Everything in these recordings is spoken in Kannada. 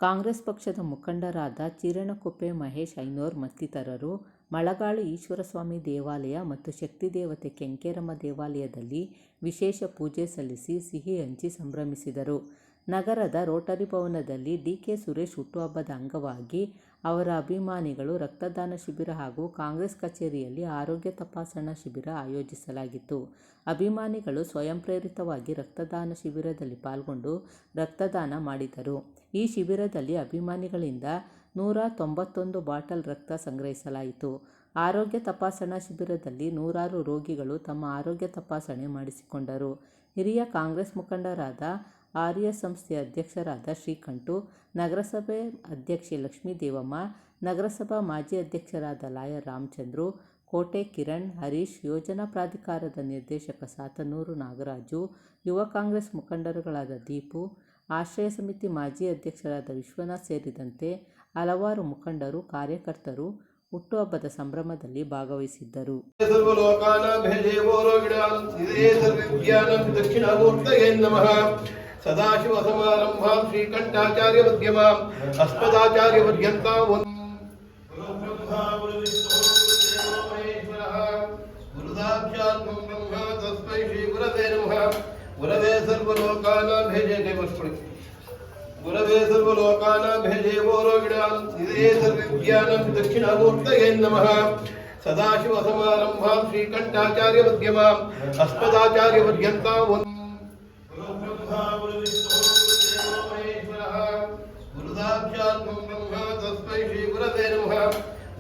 ಕಾಂಗ್ರೆಸ್ ಪಕ್ಷದ ಮುಖಂಡರಾದ ಚೀರಣಕೊಪ್ಪೆ ಮಹೇಶ್ ಐನೋರ್ ಮತ್ತಿತರರು ಮಳಗಾಳು ಈಶ್ವರಸ್ವಾಮಿ ದೇವಾಲಯ ಮತ್ತು ಶಕ್ತಿ ದೇವತೆ ಕೆಂಕೇರಮ್ಮ ದೇವಾಲಯದಲ್ಲಿ ವಿಶೇಷ ಪೂಜೆ ಸಲ್ಲಿಸಿ ಸಿಹಿ ಹಂಚಿ ಸಂಭ್ರಮಿಸಿದರು. ನಗರದ ರೋಟರಿ ಭವನದಲ್ಲಿ ಡಿ.ಕೆ. ಸುರೇಶ್ ಹುಟ್ಟುಹಬ್ಬದ ಅಂಗವಾಗಿ ಅವರ ಅಭಿಮಾನಿಗಳು ರಕ್ತದಾನ ಶಿಬಿರ ಹಾಗೂ ಕಾಂಗ್ರೆಸ್ ಕಚೇರಿಯಲ್ಲಿ ಆರೋಗ್ಯ ತಪಾಸಣಾ ಶಿಬಿರ ಆಯೋಜಿಸಲಾಗಿತ್ತು. ಅಭಿಮಾನಿಗಳು ಸ್ವಯಂ ಪ್ರೇರಿತವಾಗಿ ರಕ್ತದಾನ ಶಿಬಿರದಲ್ಲಿ ಪಾಲ್ಗೊಂಡು ರಕ್ತದಾನ ಮಾಡಿದರು. ಈ ಶಿಬಿರದಲ್ಲಿ ಅಭಿಮಾನಿಗಳಿಂದ 191 ಬಾಟಲ್ ರಕ್ತ ಸಂಗ್ರಹಿಸಲಾಯಿತು. ಆರೋಗ್ಯ ತಪಾಸಣಾ ಶಿಬಿರದಲ್ಲಿ ನೂರಾರು ರೋಗಿಗಳು ತಮ್ಮ ಆರೋಗ್ಯ ತಪಾಸಣೆ ಮಾಡಿಸಿಕೊಂಡರು. ಹಿರಿಯ ಕಾಂಗ್ರೆಸ್ ಮುಖಂಡರಾದ ಆರ್ಯ ಸಂಸ್ಥೆಯ ಅಧ್ಯಕ್ಷರಾದ ಶ್ರೀಕಂಠು, ನಗರಸಭೆ ಅಧ್ಯಕ್ಷೆ ಲಕ್ಷ್ಮೀದೇವಮ್ಮ, ನಗರಸಭಾ ಮಾಜಿ ಅಧ್ಯಕ್ಷರಾದ ಲಾಯರ್ ರಾಮಚಂದ್ರು, ಕೋಟೆ ಕಿರಣ್, ಹರೀಶ್, ಯೋಜನಾ ಪ್ರಾಧಿಕಾರದ ನಿರ್ದೇಶಕ ಸಾತನೂರು ನಾಗರಾಜು, ಯುವ ಕಾಂಗ್ರೆಸ್ ಮುಖಂಡರುಗಳಾದ ದೀಪು, ಆಶ್ರಯ ಸಮಿತಿ ಮಾಜಿ ಅಧ್ಯಕ್ಷರಾದ ವಿಶ್ವನಾಥ್ ಸೇರಿದಂತೆ ಹಲವಾರು ಮುಖಂಡರು, ಕಾರ್ಯಕರ್ತರು ಹುಟ್ಟುಹಬ್ಬದ ಸಂಭ್ರಮದಲ್ಲಿ ಭಾಗವಹಿಸಿದ್ದರು. ಸದಾಶಿವ ಸಮಾರಂಭಾಂ ಶ್ರೀಕಂಠಾಚಾರ್ಯ ಮಧ್ಯಮಾಂ ಅಸ್ಮದಾಚಾರ್ಯ ಪರ್ಯಂತಾಂ ಗುರುದಾಕ್ಷಾತ್ಮಂ ಬ್ರಹ್ಮ ತಸ್ಮೈ ಶ್ರೀ ಗುರವೇ ನಮಃ. ಗುರವೇ ಸರ್ವಲೋಕಾನಾಂ ಭೇಜೆ ಕೈವಸ್ಪಡಿ ಗುರವೇ ಸರ್ವಲೋಕಾನಾಂ ಭೇಜೆ ಗೋರೋಗಿಣಾಂ ನಿಧೇ ಸರ್ವವಿದ್ಯಾನಾಂ ದಕ್ಷಿಣಾಮೂರ್ತಯೇ ನಮಃ. ಸದಾಶಿವ ಸಮಾರಂಭಾಂ ಶ್ರೀಕಂಠಾಚಾರ್ಯ ಮಧ್ಯಮಾಂ ಅಸ್ಮದಾಚಾರ್ಯ ಪರ್ಯಂತಾಂ ಗುರುದಾಕ್ಷಾತ್ಮಂ ಬ್ರಹ್ಮ ತಸ್ಮೈ ಶ್ರೀ ಗುರವೇ ನಮಃ.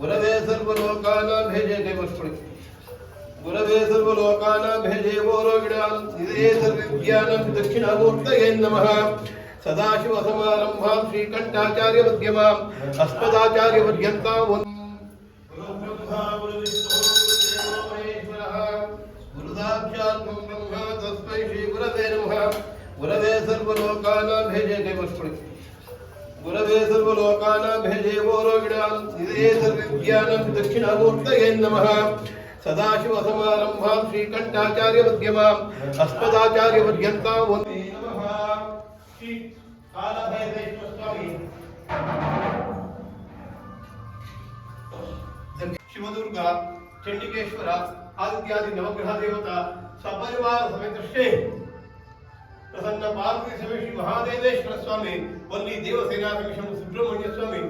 ಗುರವೇ ಸರ್ವಲೋಕಾನಾಂ ಭೇಜೆ ಕೈವಸ್ಪಡಿ ಗುರವೇ ಸರ್ವಲೋಕಾನಾಂ ಭೇಜೆ ಗೋರೋಗಿಣಾಂ ನಿಧೇ ಸರ್ವವಿದ್ಯಾನಾಂ ದಕ್ಷಿಣಾಮೂರ್ತಯೇ ನಮಃ. ಸದಾಶಿವ ಸಮಾರಂಭಾಂ ಶ್ರೀಕಂಠಾಚಾರ್ಯ ಮಧ್ಯಮಾಂ ಅಸ್ಮದಾಚಾರ್ಯ ಪರ್ಯಂತಾಂ ಗುರುದಾಕ್ಷಾತ್ಮಂ ಬ್ರಹ್ಮ ತಸ್ಮೈ ಶ್ರೀ ಗುರವೇ ನಮಃ. ಗುರವೇ ಸರ್ವಲೋಕಾನಾಂ ಭೇಜೆ ಕೈವಸ್ಪಡಿ ಗುರವೇ ಸರ್ವಲೋಕಾನಾಂ ಭೇಜೆ ಗೋರೋಗಿಣಾಂ ನಿಧೇ ಸರ್ವವಿದ್ಯಾನಾಂ ದಕ್ಷಿಣಾಮೂರ್ತಯೇ ನಮಃ. ಸದಾಶಿವ ಸಮಾರಂಭಾಂ ಶ್ರೀಕಂಠಾಚಾರ್ಯ ಮಧ್ಯಮಾಂ ಅಸ್ಮದಾಚಾರ್ಯ ಪರ್ಯಂತಾಂ ಶ್ರೀ ಕಾಲಭೈರವೇಶ್ವರ ಸ್ವಾಮಿ ಶಿವದುರ್ಗ ಚಂಡಿಕೇಶ್ವರ ಆದಿತ್ಯಾದಿ ನವಗ್ರಹ ದೇವತಾ ಸಪರಿವಾರ ಸಮೇತ ಶ್ರೀ ಪ್ರಸನ್ನ ಪಾರ್ವತಿ ಸಮೇತ ಶ್ರೀ ಮಹಾದೇವೇಶ್ವರ ಸ್ವಾಮಿ, ವಲ್ಲಿ ದೇವಸೇನಾ ಸಮೇತ ಸುಬ್ರಹ್ಮಣ್ಯ ಸ್ವಾಮಿ,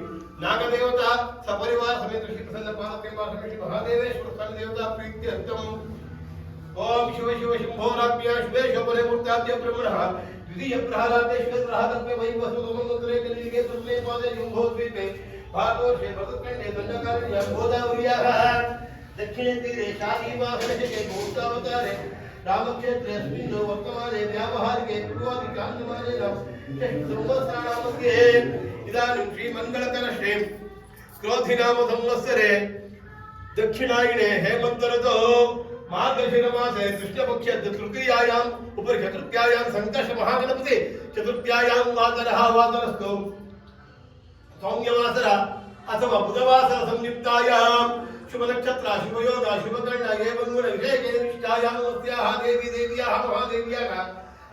ನಾಗದೇವತಾ ಸಪರಿವಾರ ಸಮೇತ ಶ್ರೀ ಪ್ರಸನ್ನ ಪಾರ್ವತಿ ಸಮೇತ ಶ್ರೀ ಮಹಾದೇವೇಶ್ವರ ಸ್ವಾಮಿ ದೇವತಾ ಪ್ರೀತ್ಯರ್ಥಂ ಓಂ ಶಿವ ಶಿವ ಶಂಭೋರಾಜ್ಞಾ ಶಿವೇ ಶೋಭನೆ ಮೂರ್ತಾದ್ಯ ಬ್ರಹ್ಮಣಃ द्वितीय प्रहलादेश्वर प्रहलादे वै वसुमंत्रे कलिगे तुमने पादे शंभो द्वीपे भारतवर्षे भरतखंडे दंडकारण्य गोदावर्याः दक्षिणे तीरे शालीवासने भूतावतारे रामक्षेत्रे अस्मिन् वर्तमाने व्यावहारिके पूर्वादि कालमाने संवत्सराणामध्ये इदानीं श्रीमङ्गलकर श्री क्रोधिनाम संवत्सरे दक्षिणायने हेमन्त ऋतौ मार्गशीर मासे कृष्ण पक्ष तृतीयायां उपरि चतुर्थ्यायां संकर्ष महागणपति चतुर्थ्यायां वातरस्तु सौम्यवासर अथवा बुधवासर संयुक्तायां शुभ नक्षत्र शुभ योग शुभ कर्ण एवं गुण विशेष निष्ठायां वस्याः देवी देव्याः महादेव्याः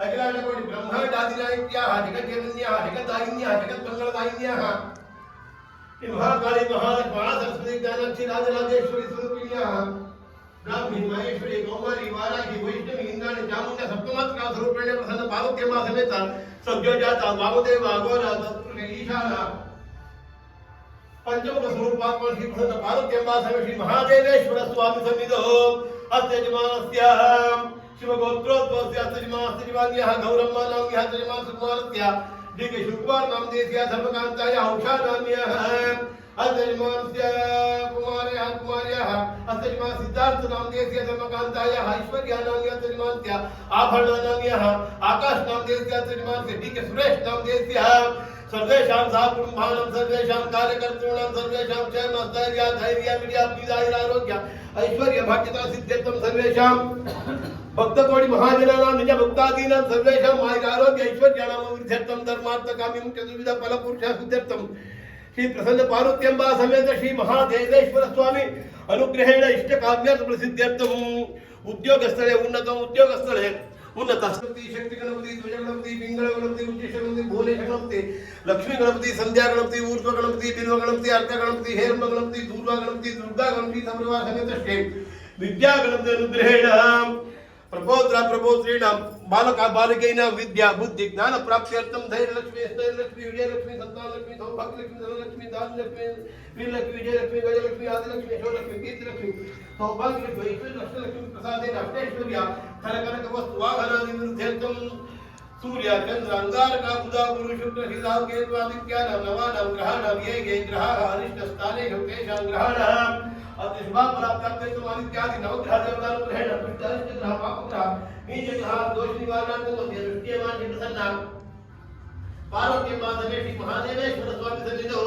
अखिलांड कोटि ब्रह्मांडादिनायक्याः जगज्जनन्याः जगदायिन्याः जगन्मंगलदायिन्याः महाकाली महालक्ष्मी सरस्वती ज्ञानाक्षी राजराजेश्वरी स्वरूपिण्याः ब्राह्मी महेश्वरी कौमारी वाराही वैष्णवी इंद्राणी चामुंडा सप्तमात्रा स्वरूपेण प्रसन्न पार्वत्यम्मा समेत सव्योजाता वामदेव अघोरा तत्पुरुष ईशाना पंचमुख स्वरूपात्मा श्री प्रसन्न पार्वत्यम्मा समेत श्री महादेवेश्वर स्वामी सन्निधौ अत्यजमानस्य शिवगोत्रोद्भवस्य अत्यजमानस्य गौरम्मा नाम्यः अत्यजमान सुकुमारस्य डी.के. शुक्वार नामदेस्य धर्मकान्तायाः उषा नाम्यः अत्यजमानस्य कुमार्याः कुमार्याः अत्यजमान सिद्धार्थ नामदेस्य धर्मकान्तायाः ऐश्वर्या नाम्यः अत्यजमानस्य आभरण नाम्यः आकाश नामदेस्य अत्यजमानस्य डी.के. सुरेश नामदेस्य सर्वेषां साकुटुम्बानां सर्वेषां कार्यकर्तॄणां सर्वेषां क्षेमस्थैर्य धैर्य विद्यारोग्य ऐश्वर्य भाग्यता सिद्ध्यर्थं सर्वेषां भक्तकोटि महाजनानां निज भक्तादीनां सर्वेषां आयुरारोग्य ऐश्वर्याणां वृद्ध्यर्थं धर्मार्थ काम्यं चतुर्विध फलपुरुष सिद्ध्यर्थं श्री प्रसन्न पार्वत्यम्बा समेत श्री महादेवेश्वर स्वामी अनुग्रहेण इष्ट काम्यार्थ प्रसिद्ध्यर्थं उद्योगस्थले उन्नत उद्योगस्थले उन्नत शक्ति गणपति ध्वज गणपति पिंगल गणपति उच्चेश गणपति भुवनेश गणपति लक्ष्मी गणपति संध्या गणपति ऊर्ध्व गणपति बिल्व गणपति अर्क गणपति हेरंब गणपति दूर्वा गणपति दुर्गा गणपति समर्वा समेत श्री विद्या गणपति अनुग्रहेण प्रपोत्रेण बालक बालिकेन विद्या बुद्धि ज्ञान प्राप्त्यर्थम धैर्य लक्ष्मी स्थैर्य लक्ष्मी विजय लक्ष्मी संतान लक्ष्मी सौभाग्य लक्ष्मी धन लक्ष्मी दान लक्ष्मी वीर लक्ष्मी विजय लक्ष्मी गज लक्ष्मी आदि लक्ष्मी शो लक्ष्मी कीर्ति लक्ष्मी सौभाग्य लक्ष्मी ऐश्वर्य लक्ष्मी लक्ष्मी प्रसादेन अष्टैश्वर्य खर कनक वस्तु वाहनादि वृद्ध्यर्थम सूर्य चंद्र अंगारक बुध गुरु शुक्र राहु केतु आदित्यानां नवानां ग्रहाणां ये ग्रहाः अरिष्ट स्थाने तेषां ग्रहाणां अतिशुभा प्राप्त्यर्थम आदित्यादि नवग्रह देवतानुग्रहेण पुष्टारिष्ट ग्रह पापग्रह नीच ग्रह दोष निवारणार्थम मध्य दृष्ट्यमान प्रसन्ना पार्वती माधवे श्री महादेवेश्वर स्वामी सन्निधौ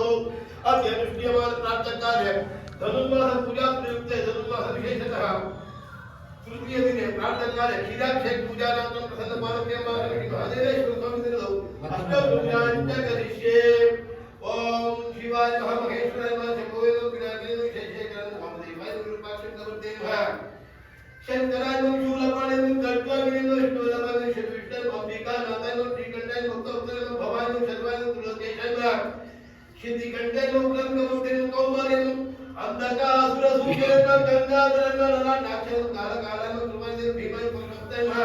अद्य दृष्ट्यमान प्रार्थना कार्य धनुर्मास पूजा प्रयुक्त धनुर्मास विशेषतः तृतीय दिने प्रार्थना कार्य क्षीराभिषेक पूजानार्थम प्रसन्न पार्वती माधवे श्री महादेवेश्वर स्वामी सन्निधौ अष्टभुजाञ्च करिष्ये ओम शिवाय महामहेश्वराय नमः शंभवे विनायकाय विशेषेकरं वामदेवाय विरूपाक्षं नमः शंकराय नमः शूलपाणे नमः कल्पवाय नमः विष्णुवल्लभाय नमः विष्णुविष्णुय अंबिकानाथाय नमः श्रीकंठाय नमः भक्तवत्सलाय नमः भवाय नमः सर्वाय नमः तुलसीशाय नमः सिद्धिकंठाय नमः ब्रह्ममुक्ते नमः कौमार्य नमः अंधकासुरसूचय नमः गंगाधर नमः नराणाक्षय नमः कालकालाय नमः ध्रुवाय नमः भीमाय पुरुषोत्तय नमः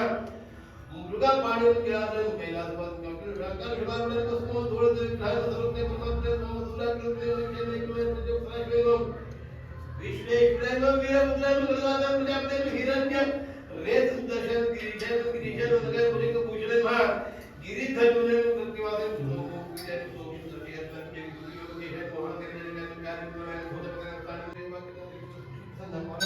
मृगापाणे नमः किलाधर नमः कैलासवास नमः शंकर शिवाय नमः स्मो धूलदेव ग्रह सर्वज्ञ परमात्मा नमः दुराकृते नमः विश्वेश्वराय नमः वीरभद्राय नमः गणनाथाय प्रजापते नमः हिरण्य रेत सुदर्शन गिरिजय नमः गिरिजय नमः भुजंग भूषण नमः गिरिधर नमः प्रतिवादय नमः विजय नमः सत्य सत्य योगी है मोहन के जन में प्यार में भूत पकड़ पानी सेवा के संधान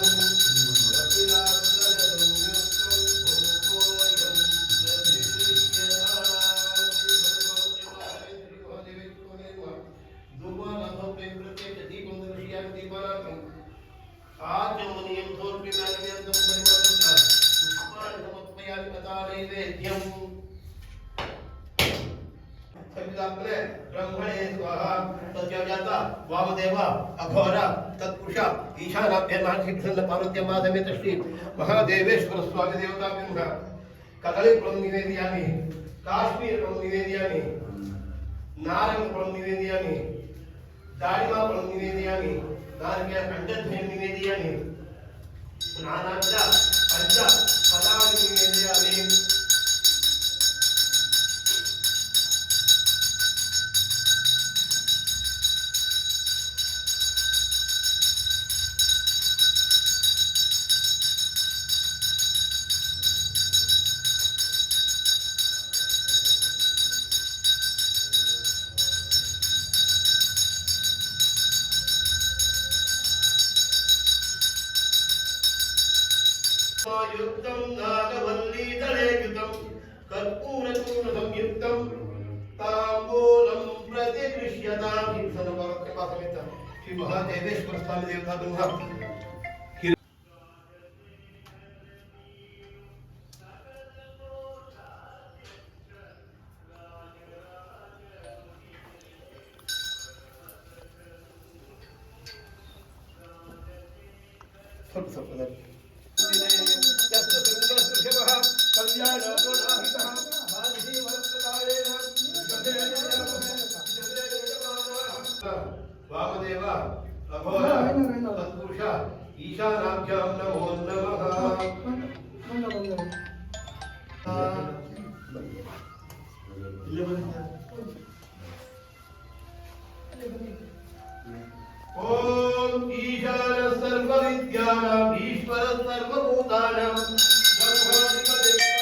आचमनीयं समर्पयामि परिवर्तनं पुष्पाणि समर्पयामि कथानैवेद्यं संविदाग्ने ब्रह्मणे स्वाहा तस्याजाता वामदेव अघोर तत्पुरुष ईशानाभ्यर्नाथिप्रसन्न पार्वत्यम्मा समेत श्री महादेवेश्वर स्वामी देवताभ्यः कदलीफलं निवेदयामि काश्मीरफलं निवेदयामि नारंगफलं निवेदयामि दाळिमाफलं निवेदयामि नारंगिया खंडध्वनि निवेदयामि नानाविध पंच फलानि निवेदयामि युक्तं नागवल्लीदलेयुतं कर्पूरचूर्णसंयुक्तं ताम्बूलं प्रतिगृह्यतां समेत श्री महादेवेश्वर स्वामी देवता ब्रह्मा वामदेव अघोर तत्पुरुष ईशानाभ्यां नमो नमः ओम ईशान सर्वविद्यानां ईश्वर सर्वभूतानां ब्रह्माधिपते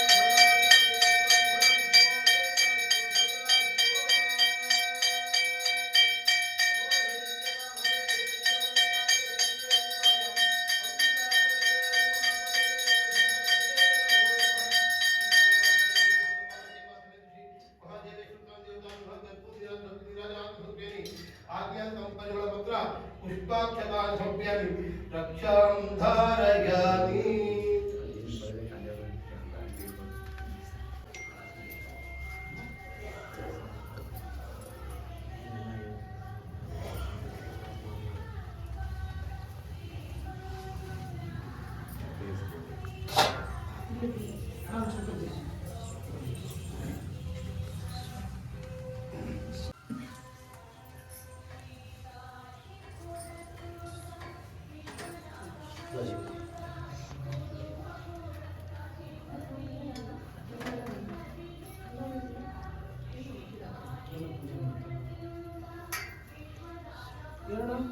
पुष्पाक्षतानि समर्पयामि रक्षां धारयामि हाँ ಓಂ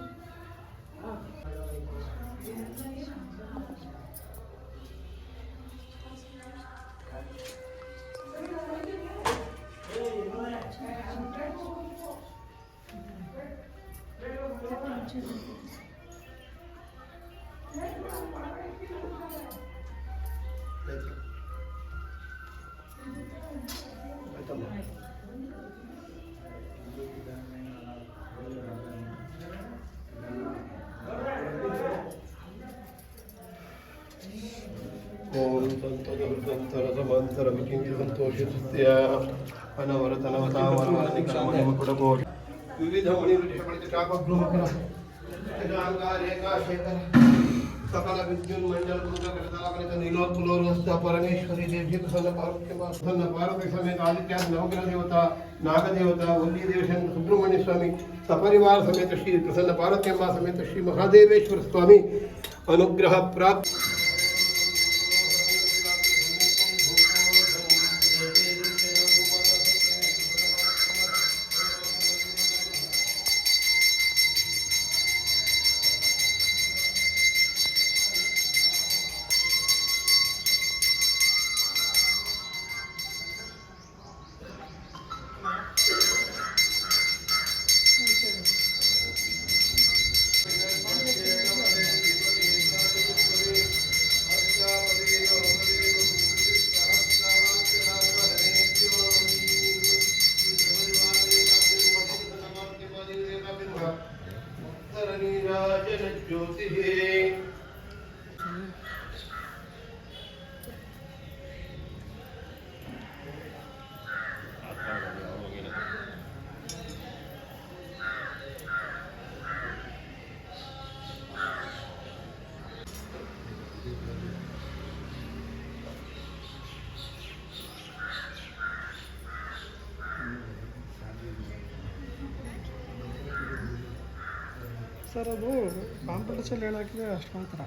ಸಂತೋಷ ವಿಚಿಂತಿ ಸಂತೋಷಿಸುತ್ಯ ಅನವರತನವತಾವರನಿಕರಮಣಿಮ ಕೊಡಬಹುದು ವಿವಿಧ ಮಣಿರುಚಿಪಡಿತ ಶಾಪಗೃಹಕರ ರೇಖಾಶೇಖರ ಸಕಲ ವಿದ್ಯುನ್ಮಂಡಲ ಕೃತಕೃತಾಗಣಿತ ನೀಲೋತ್ಪುಲೋರ್ವಸ್ತ ಪರಮೇಶ್ವರಿ ದೇವಿ ಪ್ರಸನ್ನ ಪಾರ್ವತಿ ಸಮೇತ ಆದಿತ್ಯ ನವಗ್ರಹ ದೇವತಾ ನಾಗದೇವತಾ ವಲ್ಲಿ ದೇವಶಂಕರ ಸುಬ್ರಹ್ಮಣ್ಯ ಸ್ವಾಮಿ ಸಪರಿವಾರ ಸಮೇತ ಶ್ರೀ ಪ್ರಸನ್ನ ಪಾರ್ವತ್ಯಮ್ಮ ಸಮೇತ ಶ್ರೀ ಮಹಾದೇವೇಶ್ವರ ಸ್ವಾಮಿ ಅನುಗ್ರಹ ಪ್ರಾಪ್ತಿ. ಸರ್ ಅದು ಕಾಂಪಿಟೇಷನ್ ಹೇಳಾಕಿದ್ರೆ ಅಷ್ಟು ಮಾತ್ರ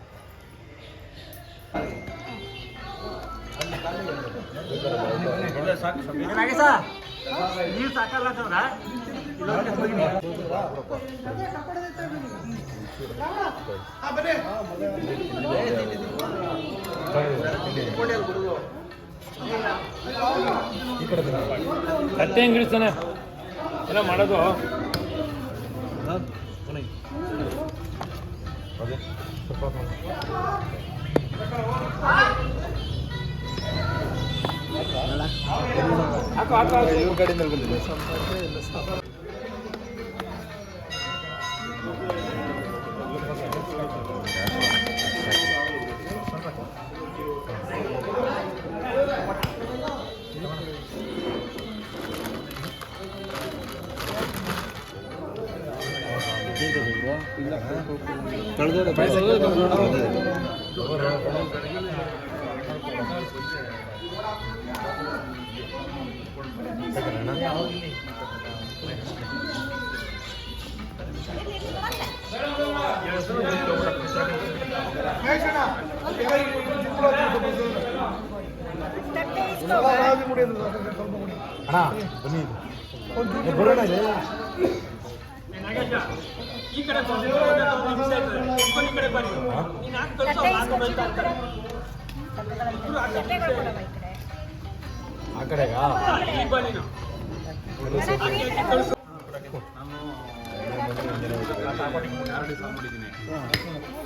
ನೀರು ಸಾಕಲ್ಲ ಕತ್ತೆ ಹೆಂಗೆ ಇಳಿಸ್ತಾನೆ ಎಲ್ಲ ಮಾಡೋದು ಇವ್ರ ಕಡೆಯಿಂದ ಬಂದಿದೆ ಈ ಕಡೆ ಆ ಕಡೆಗಾ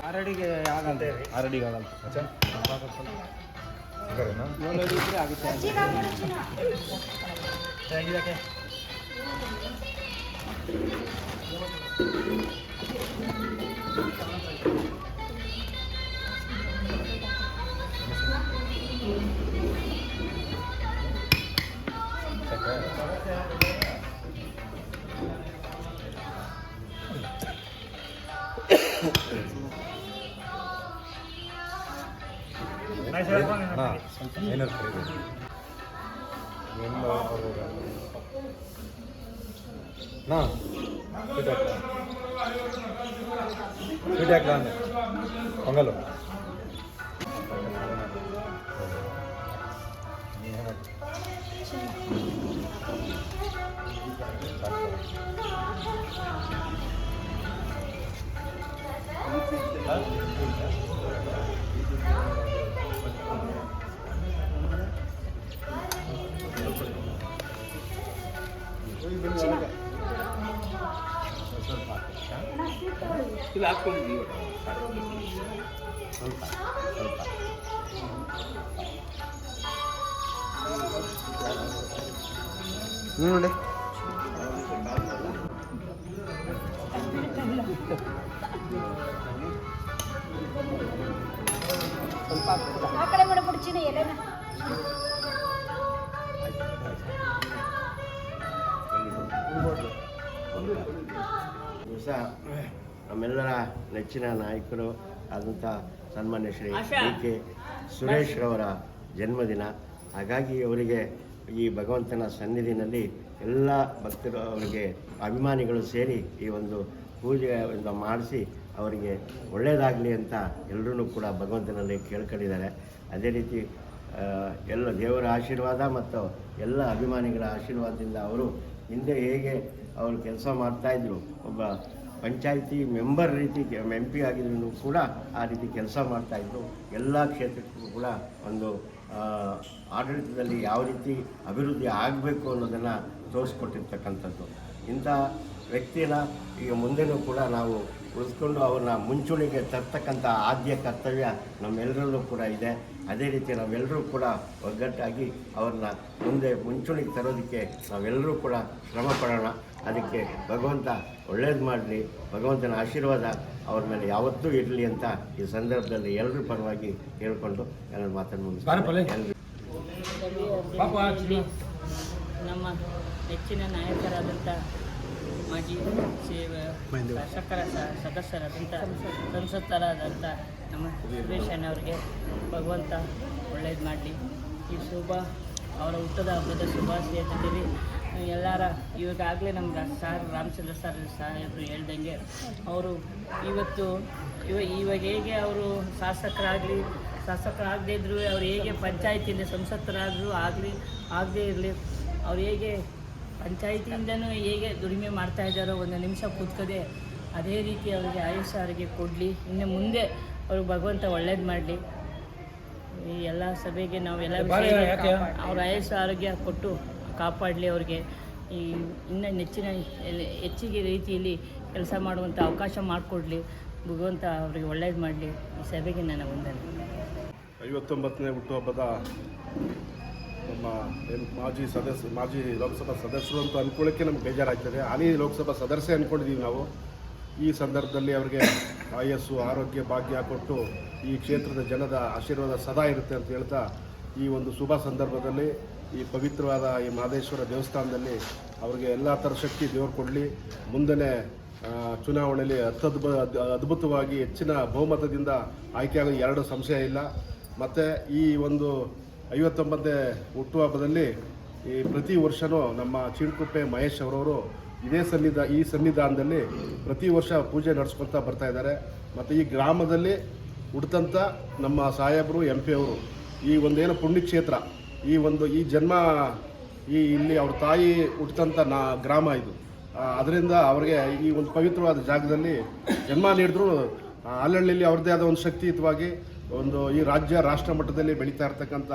ಆರಡಿಗೆ ಆಗಲ್ಲ ಆರಡಿಗೆ ಆಗಲ್ಲ ಆಗುತ್ತೆ పొంగలు ಇಲ್ಲಿ ಹಾಕ್ಕೊಂಡಿದ್ದೀವಿ ಸ್ವಲ್ಪ ಸ್ವಲ್ಪ ನೋಡಿ ಆ ಕಡೆ ಮಾಡ್ಬಿಡು ಚಿನ್ನ ಎಲೆನ. ದಿವಸ ನಮ್ಮೆಲ್ಲರ ನೆಚ್ಚಿನ ನಾಯಕರು ಆದಂಥ ಸನ್ಮಾನ್ಯ ಶ್ರೀ ಡಿ ಕೆ ಸುರೇಶ್ ರವರ ಜನ್ಮದಿನ. ಹಾಗಾಗಿ ಅವರಿಗೆ ಈ ಭಗವಂತನ ಸನ್ನಿಧಿನಲ್ಲಿ ಎಲ್ಲ ಭಕ್ತರು ಅವರಿಗೆ ಅಭಿಮಾನಿಗಳು ಸೇರಿ ಈ ಒಂದು ಪೂಜೆ ಮಾಡಿಸಿ ಅವರಿಗೆ ಒಳ್ಳೆಯದಾಗಲಿ ಅಂತ ಎಲ್ಲರೂ ಕೂಡ ಭಗವಂತನಲ್ಲಿ ಕೇಳ್ಕೊಂಡಿದ್ದಾರೆ. ಅದೇ ರೀತಿ ಎಲ್ಲ ದೇವರ ಆಶೀರ್ವಾದ ಮತ್ತು ಎಲ್ಲ ಅಭಿಮಾನಿಗಳ ಆಶೀರ್ವಾದದಿಂದ ಅವರು ಹಿಂದೆ ಹೇಗೆ ಅವರು ಕೆಲಸ ಮಾಡ್ತಾಯಿದ್ರು, ಒಬ್ಬ ಪಂಚಾಯಿತಿ ಮೆಂಬರ್ ರೀತಿ MP ಆಗಿದ್ರು ಕೂಡ ಆ ರೀತಿ ಕೆಲಸ ಮಾಡ್ತಾಯಿದ್ರು. ಎಲ್ಲ ಕ್ಷೇತ್ರಕ್ಕೂ ಕೂಡ ಒಂದು ಆಡಳಿತದಲ್ಲಿ ಯಾವ ರೀತಿ ಅಭಿವೃದ್ಧಿ ಆಗಬೇಕು ಅನ್ನೋದನ್ನು ತೋರಿಸ್ಕೊಟ್ಟಿರ್ತಕ್ಕಂಥದ್ದು. ಇಂಥ ವ್ಯಕ್ತಿನ ಈಗ ಮುಂದೆನೂ ಕೂಡ ನಾವು ಉಳಿಸ್ಕೊಂಡು ಅವ್ರನ್ನ ಮುಂಚೂಣಿಗೆ ತರ್ತಕ್ಕಂಥ ಆದ್ಯ ಕರ್ತವ್ಯ ನಮ್ಮೆಲ್ಲರಲ್ಲೂ ಕೂಡ ಇದೆ. ಅದೇ ರೀತಿ ನಾವೆಲ್ಲರೂ ಕೂಡ ಒಗ್ಗಟ್ಟಾಗಿ ಅವ್ರನ್ನ ಮುಂದೆ ಮುಂಚೂಣಿಗೆ ತರೋದಕ್ಕೆ ನಾವೆಲ್ಲರೂ ಕೂಡ ಶ್ರಮ ಪಡೋಣ. ಅದಕ್ಕೆ ಭಗವಂತ ಒಳ್ಳೇದು ಮಾಡಲಿ, ಭಗವಂತನ ಆಶೀರ್ವಾದ ಅವ್ರ ಮೇಲೆ ಯಾವತ್ತೂ ಇರಲಿ ಅಂತ ಈ ಸಂದರ್ಭದಲ್ಲಿ ಎಲ್ಲರ ಪರವಾಗಿ ಹೇಳ್ಕೊಂಡು ನನ್ನ ಮಾತನ್ನು ಮುಗಿಸ್ತೀನಿ. ನಮ್ಮ ನೆಚ್ಚಿನ ನಾಯಕರಾದಂಥ ಮಾಜಿ ಶಾಸಕರ ಸದಸ್ಯರಾದಂಥ ಸಂಸದರಾದಂಥ ನಮ್ಮ ಸುರೇಶ್ ಅಣ್ಣವ್ರಿಗೆ ಭಗವಂತ ಒಳ್ಳೇದು ಮಾಡಲಿ. ಈ ಅವರ ಹುಟ್ಟದ ಹಬ್ಬದ ಶುಭಾಶಯ ಜೊತೆಲಿ ಎಲ್ಲರ ಇವಾಗಲೇ ನಮ್ಗೆ ರಾಮಚಂದ್ರ ಸಾಹೇಬರು ಹೇಳ್ದಂಗೆ ಅವರು ಇವಾಗ ಹೇಗೆ ಅವರು ಶಾಸಕರಾಗದೇ ಇದ್ರು, ಅವ್ರು ಹೇಗೆ ಪಂಚಾಯತಿಯಿಂದ ಸಂಸದರಾದರೂ ಆಗದೇ ಇರಲಿ, ಅವ್ರು ಹೇಗೆ ಪಂಚಾಯತಿಯಿಂದನೂ ಹೇಗೆ ದುಡಿಮೆ ಮಾಡ್ತಾಯಿದ್ದಾರೋ ಒಂದು ನಿಮಿಷ ಕೂತ್ಕೋದೆ ಅದೇ ರೀತಿ ಅವರಿಗೆ ಆಯುಷ್ಯ ಅವರಿಗೆ ಕೊಡಲಿ. ಇನ್ನು ಮುಂದೆ ಅವ್ರಿಗೆ ಭಗವಂತ ಒಳ್ಳೇದು ಮಾಡಲಿ. ಈ ಎಲ್ಲ ಸಭೆಗೆ ನಾವೆಲ್ಲ ಅವ್ರ ಆಯುಷ್ಯ ಆರೋಗ್ಯ ಕೊಟ್ಟು ಕಾಪಾಡಲಿ. ಅವ್ರಿಗೆ ಈ ಇನ್ನೂ ಹೆಚ್ಚಿಗೆ ರೀತಿಯಲ್ಲಿ ಕೆಲಸ ಮಾಡುವಂಥ ಅವಕಾಶ ಮಾಡಿಕೊಡ್ಲಿ. ಭಗವಂತ ಅವರಿಗೆ ಒಳ್ಳೇದು ಮಾಡಲಿ. ಈ ಸಭೆಗೆ ನನ್ನ ವಂದನೆ. 59ನೇ ಹುಟ್ಟುಹಬ್ಬದ ನಮ್ಮ ಮಾಜಿ ಲೋಕಸಭಾ ಸದಸ್ಯರು ಅಂತ ಅಂದ್ಕೊಳ್ಳೋಕ್ಕೆ ನಮ್ಗೆ ಬೇಜಾರಾಗ್ತದೆ. ಹಾಲಿ ಲೋಕಸಭಾ ಸದಸ್ಯ ಅಂದ್ಕೊಂಡಿದ್ದೀವಿ ನಾವು. ಈ ಸಂದರ್ಭದಲ್ಲಿ ಅವರಿಗೆ ಆಯಸ್ಸು ಆರೋಗ್ಯ ಭಾಗ್ಯ ಕೊಟ್ಟು ಈ ಕ್ಷೇತ್ರದ ಜನದ ಆಶೀರ್ವಾದ ಸದಾ ಇರುತ್ತೆ ಅಂತ ಹೇಳ್ತಾ, ಈ ಒಂದು ಶುಭ ಸಂದರ್ಭದಲ್ಲಿ ಈ ಪವಿತ್ರವಾದ ಈ ಮಹದೇಶ್ವರ ದೇವಸ್ಥಾನದಲ್ಲಿ ಅವರಿಗೆ ಎಲ್ಲ ಥರ ಶಕ್ತಿ ದೇವರು ಕೊಡಲಿ. ಮುಂದೆ ಚುನಾವಣೆಯಲ್ಲಿ ಅದ್ಭುತವಾಗಿ ಹೆಚ್ಚಿನ ಬಹುಮತದಿಂದ ಆಯ್ಕೆಯಾಗೋ ಎರಡು ಸಂಶಯ ಇಲ್ಲ. ಮತ್ತು ಈ ಒಂದು 59ನೇ ಹುಟ್ಟುಹಬ್ಬದಲ್ಲಿ ಈ ಪ್ರತಿ ವರ್ಷವೂ ನಮ್ಮ ಚಿಣಕುಪ್ಪೆ ಮಹೇಶ್ ಅವರವರು ಈ ಸನ್ನಿಧಾನದಲ್ಲಿ ಪ್ರತಿ ವರ್ಷ ಪೂಜೆ ನಡೆಸ್ಕೊಳ್ತಾ ಬರ್ತಾಯಿದ್ದಾರೆ. ಮತ್ತು ಈ ಗ್ರಾಮದಲ್ಲಿ ಹುಟ್ಟಂಥ ನಮ್ಮ ಸಾಹೇಬರು MP ಅವರು ಈ ಒಂದೇನು ಪುಣ್ಯಕ್ಷೇತ್ರ, ಈ ಜನ್ಮ ಇಲ್ಲಿ ಅವ್ರ ತಾಯಿ ಹುಟ್ಟಂಥ ಗ್ರಾಮ ಇದು. ಅದರಿಂದ ಅವ್ರಿಗೆ ಈ ಒಂದು ಪವಿತ್ರವಾದ ಜಾಗದಲ್ಲಿ ಜನ್ಮ ನೀಡಿದ್ರು ಅಲ್ಲಳ್ಳಿಯಲ್ಲಿ ಅವ್ರದ್ದೇ ಆದ ಒಂದು ಶಕ್ತಿಯುತವಾಗಿ ಈ ರಾಷ್ಟ್ರ ಮಟ್ಟದಲ್ಲಿ ಬೆಳೀತಾ ಇರ್ತಕ್ಕಂಥ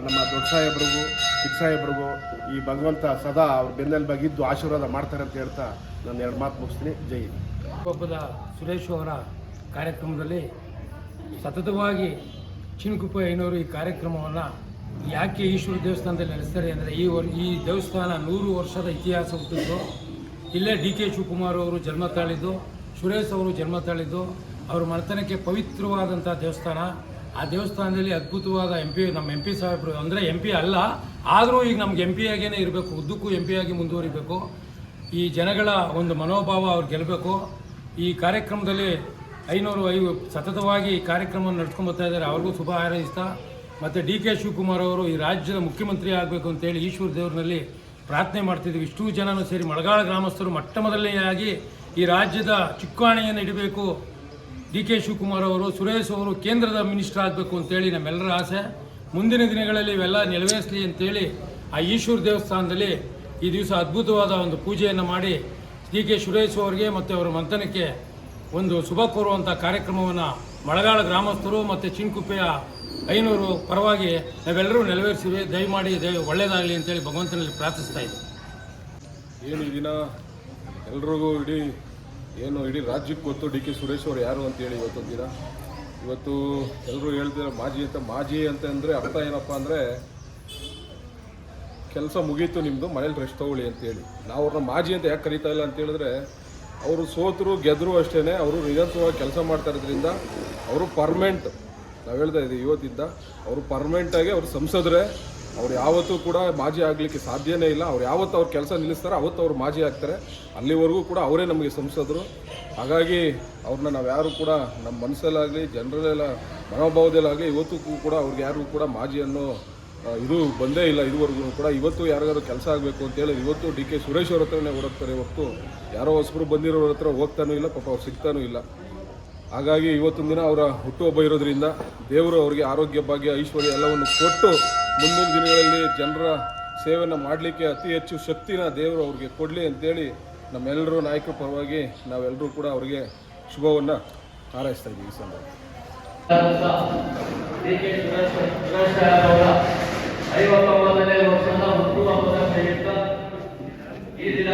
ನಮ್ಮ ದೊಡ್ಡ ಸಾಹೇಬ್ರಿಗೂ ಚಿಕ್ಕ ಸಾಹೇಬ್ರಿಗೂ ಈ ಭಗವಂತ ಸದಾ ಅವ್ರ ಬೆನ್ನೆಲುಬಾಗಿದ್ದು ಆಶೀರ್ವಾದ ಮಾಡ್ತಾರೆ ಅಂತ ಹೇಳ್ತಾ ನಾನು 2 ಮಾತು ಮುಗಿಸ್ತೀನಿ. ಜೈ ಹಿಂದ್. ಹಬ್ಬದ ಸುರೇಶ್ ಅವರ ಕಾರ್ಯಕ್ರಮದಲ್ಲಿ ಸತತವಾಗಿ ಚಿಣಕುಪ್ಪೆ ಐನೂರು ಈ ಕಾರ್ಯಕ್ರಮವನ್ನು ಯಾಕೆ ಈಶ್ವರ ದೇವಸ್ಥಾನದಲ್ಲಿ ನಡೆಸ್ತಾರೆ ಅಂದರೆ ಈ ದೇವಸ್ಥಾನ 100 ವರ್ಷದ ಇತಿಹಾಸ ಹುಟ್ಟಿದ್ದು. ಇಲ್ಲೇ DK ಶಿವಕುಮಾರ್ ಅವರು ಜನ್ಮ ತಾಳಿದ್ದು, ಸುರೇಶ್ ಅವರು ಜನ್ಮ ತಾಳಿದ್ದು. ಅವ್ರ ಮನೆತನಕ್ಕೆ ಪವಿತ್ರವಾದಂಥ ದೇವಸ್ಥಾನ. ಆ ದೇವಸ್ಥಾನದಲ್ಲಿ ಅದ್ಭುತವಾದ ನಮ್ಮ MP ಸಾಹೇಬರು ಅಂದರೆ MP ಅಲ್ಲ, ಆದರೂ ಈಗ ನಮ್ಗೆ MP ಆಗೇನೆ ಇರಬೇಕು, ಉದ್ದಕ್ಕೂ MP ಆಗಿ ಮುಂದುವರಿಬೇಕು. ಈ ಜನಗಳ ಒಂದು ಮನೋಭಾವ ಅವ್ರು ಗೆಲ್ಲಬೇಕು. ಈ ಕಾರ್ಯಕ್ರಮದಲ್ಲಿ 505 ಸತತವಾಗಿ ಈ ಕಾರ್ಯಕ್ರಮವನ್ನು ನಡೆಸ್ಕೊಂಡ್ಬರ್ತಾ ಇದ್ದಾರೆ. ಅವ್ರಿಗೂ ಶುಭ ಹಾರೈಸ್ತಾ, ಮತ್ತು DK ಶಿವಕುಮಾರ್ ಅವರು ಈ ರಾಜ್ಯದ ಮುಖ್ಯಮಂತ್ರಿ ಆಗಬೇಕು ಅಂತೇಳಿ ಈಶ್ವರ ದೇವರಲ್ಲಿ ಪ್ರಾರ್ಥನೆ ಮಾಡ್ತಿದ್ದೀವಿ. ಇಷ್ಟೂ ಜನನೂ ಸೇರಿ ಮಳಗಾಳ ಗ್ರಾಮಸ್ಥರು ಮೊದಲನೆಯಾಗಿ ಈ ರಾಜ್ಯದ ಚುಕ್ಕಾಣಿಯನ್ನು ಇಡಬೇಕು. DK ಶಿವಕುಮಾರ್ ಅವರು, ಸುರೇಶ್ ಅವರು ಕೇಂದ್ರದ ಮಿನಿಸ್ಟರ್ ಆಗಬೇಕು ಅಂತೇಳಿ ನಮ್ಮೆಲ್ಲರ ಆಸೆ. ಮುಂದಿನ ದಿನಗಳಲ್ಲಿ ಇವೆಲ್ಲ ನೆರವೇರಿಸಲಿ ಅಂತೇಳಿ ಆ ಈಶ್ವರ ದೇವಸ್ಥಾನದಲ್ಲಿ ಈ ದಿವಸ ಅದ್ಭುತವಾದ ಒಂದು ಪೂಜೆಯನ್ನು ಮಾಡಿ DK ಸುರೇಶ್ ಅವರಿಗೆ ಮತ್ತು ಅವರ ಮಂಥನಕ್ಕೆ ಒಂದು ಶುಭ ಕೋರುವಂಥ ಕಾರ್ಯಕ್ರಮವನ್ನು ಮಳಗಾಳ ಗ್ರಾಮಸ್ಥರು ಮತ್ತು ಚಿನ್ಕುಪ್ಪೆಯ ಐನೂರು ಪರವಾಗಿ ನಾವೆಲ್ಲರೂ ನೆರವೇರಿಸಿವೆ. ದಯಮಾಡಿ ಒಳ್ಳೆಯದಾಗಲಿ ಅಂತೇಳಿ ಭಗವಂತನಲ್ಲಿ ಪ್ರಾರ್ಥಿಸ್ತಾ ಇದ್ದೀವಿ. ಏನು ಈ ದಿನ ಎಲ್ರಿಗೂ ಇಡೀ ರಾಜ್ಯಕ್ಕೆ ಗೊತ್ತು ಡಿ ಕೆ ಸುರೇಶ್ ಅವರು ಯಾರು ಅಂತೇಳಿ ಇವತ್ತೊಂದು ದಿನ. ಇವತ್ತು ಎಲ್ಲರೂ ಹೇಳ್ತಿದ್ದಾರೆ ಮಾಜಿ ಅಂತಂದರೆ ಅರ್ಥ ಏನಪ್ಪ ಅಂದರೆ ಕೆಲಸ ಮುಗೀತು ನಿಮ್ಮದು, ಮನೇಲಿ ರೆಸ್ಟ್ ತೊಗೊಳ್ಳಿ ಅಂತೇಳಿ. ನಾವು ಅವ್ರನ್ನ ಮಾಜಿ ಅಂತ ಯಾಕೆ ಕರೀತಾ ಇಲ್ಲ ಅಂತ ಹೇಳಿದ್ರೆ, ಅವರು ಸೋತರು ಗೆದ್ದರು ಅಷ್ಟೇ, ಅವರು ನಿರಂತರವಾಗಿ ಕೆಲಸ ಮಾಡ್ತಾ ಇರೋದ್ರಿಂದ ಅವರು ಪರ್ಮನೆಂಟ್, ನಾವು ಹೇಳ್ತಾ ಇದ್ದೀವಿ ಇವತ್ತಿದ್ದ ಅವರು ಪರ್ಮನೆಂಟಾಗಿ ಅವರು ಸಂಸದರೇ. ಅವ್ರು ಯಾವತ್ತೂ ಕೂಡ ಮಾಜಿ ಆಗಲಿಕ್ಕೆ ಸಾಧ್ಯನೇ ಇಲ್ಲ. ಅವ್ರು ಯಾವತ್ತು ಅವ್ರ ಕೆಲಸ ನಿಲ್ಲಿಸ್ತಾರೆ ಅವತ್ತು ಅವ್ರು ಮಾಜಿ ಆಗ್ತಾರೆ. ಅಲ್ಲಿವರೆಗೂ ಕೂಡ ಅವರೇ ನಮಗೆ ಸಂಸದರು. ಹಾಗಾಗಿ ಅವ್ರನ್ನ ನಾವು ಯಾರು ಕೂಡ ನಮ್ಮ ಮನಸ್ಸಲ್ಲಾಗಲಿ ಜನರಲ್ಲೆಲ್ಲ ಮನೋಭಾವದಲ್ಲಾಗಲಿ ಇವತ್ತು ಕೂಡ ಅವ್ರಿಗೆ ಯಾರಿಗೂ ಕೂಡ ಮಾಜಿ ಅನ್ನೋ ಇದು ಬಂದೇ ಇಲ್ಲ ಇದುವರೆಗೂ ಕೂಡ. ಇವತ್ತು ಯಾರಿಗಾದ್ರು ಕೆಲಸ ಆಗಬೇಕು ಅಂತೇಳಿ ಇವತ್ತು ಡಿ ಕೆ ಸುರೇಶ್ ಅವ್ರ ಹತ್ರನೇ ಓಡಾಡ್ತಾರೆ ಹೊರತು ಯಾರೋ ಹೊಸಬರು ಬಂದಿರೋರ ಹತ್ರ ಹೋಗ್ತಾನೂ ಇಲ್ಲ, ಪಾಪ ಅವ್ರು ಸಿಗ್ತಾನೂ ಇಲ್ಲ. ಹಾಗಾಗಿ ಇವತ್ತೊಂದು ದಿನ ಅವರ ಹುಟ್ಟುಹಬ್ಬ ಇರೋದ್ರಿಂದ ದೇವರು ಅವರಿಗೆ ಆರೋಗ್ಯ ಭಾಗ್ಯ ಐಶ್ವರ್ಯ ಎಲ್ಲವನ್ನು ಕೊಟ್ಟು ಮುಂದಿನ ದಿನಗಳಲ್ಲಿ ಜನರ ಸೇವೆಯನ್ನು ಮಾಡಲಿಕ್ಕೆ ಅತಿ ಹೆಚ್ಚು ಶಕ್ತಿನ ದೇವರು ಅವ್ರಿಗೆ ಕೊಡಲಿ ಅಂತೇಳಿ ನಮ್ಮೆಲ್ಲರೂ ನಾಯಕರ ಪರವಾಗಿ ನಾವೆಲ್ಲರೂ ಕೂಡ ಅವರಿಗೆ ಶುಭವನ್ನು ಹಾರೈಸ್ತಾ ಇದ್ದೀವಿ. ಈ ಸಂದರ್ಭ 59ನೇ ವರ್ಷದ ಹುಟ್ಟುಹಬ್ಬದ ಪ್ರಯುಕ್ತ ಈ ದಿನ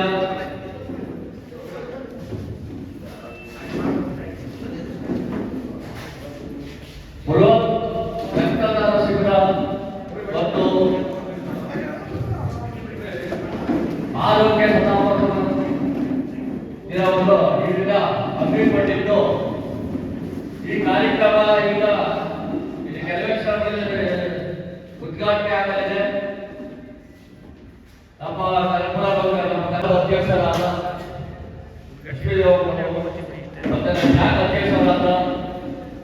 ರಕ್ತದಾನ ಶಿಬಿರ ಮತ್ತು ಆರೋಗ್ಯ ದಿನವನ್ನು ಈ ದಿನ ಹಮ್ಮಿಕೊಂಡಿದ್ದು ಈ ಕಾರ್ಯಕ್ರಮ ಈಗ ಕೆಲವೇ ಕ್ಷಣದಲ್ಲಿ ಉದ್ಘಾಟನೆ ಆಗಲಿದೆ. ನಮ್ಮ ಅಧ್ಯಕ್ಷರಾದ ಮತ್ತೆ ಅಧ್ಯಕ್ಷರಾದ